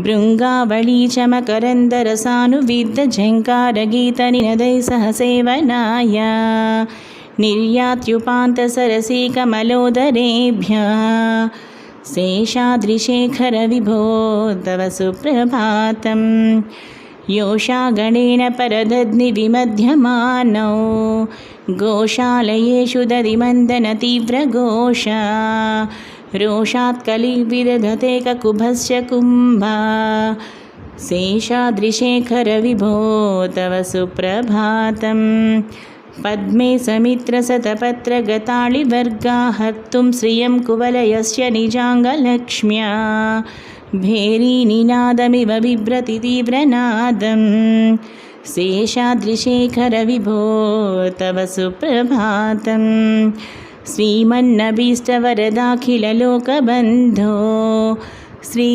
भृङ्गावळी च मकरन्दरसानुविद्धझङ्कारगीतनिनदैः सह सेवनाय निर्यात्युपान्तसरसीकमलोदरेभ्यः शेषाद्रिशेखरविभो तव सुप्रभातम्। योषा गणेन परदध्निविमध्यमानौ गोशालयेषु दधिमन्दनतीव्रघोषा रोषात् कलिविदधते ककुभश्च कुम्भा शेषाद्रिशेखरविभो तव सुप्रभातम्। पद्मे समित्रशतपत्रगताळिवर्गा हर्तुं श्रियं कुवलयस्य निजाङ्गलक्ष्म्या भेरीनिनादमिव बिभ्रति तीव्रनादं शेषाद्रिशेखरविभो तव सुप्रभातम्। श्रीमन्नभीष्टवरदाखिललोकबन्धो श्री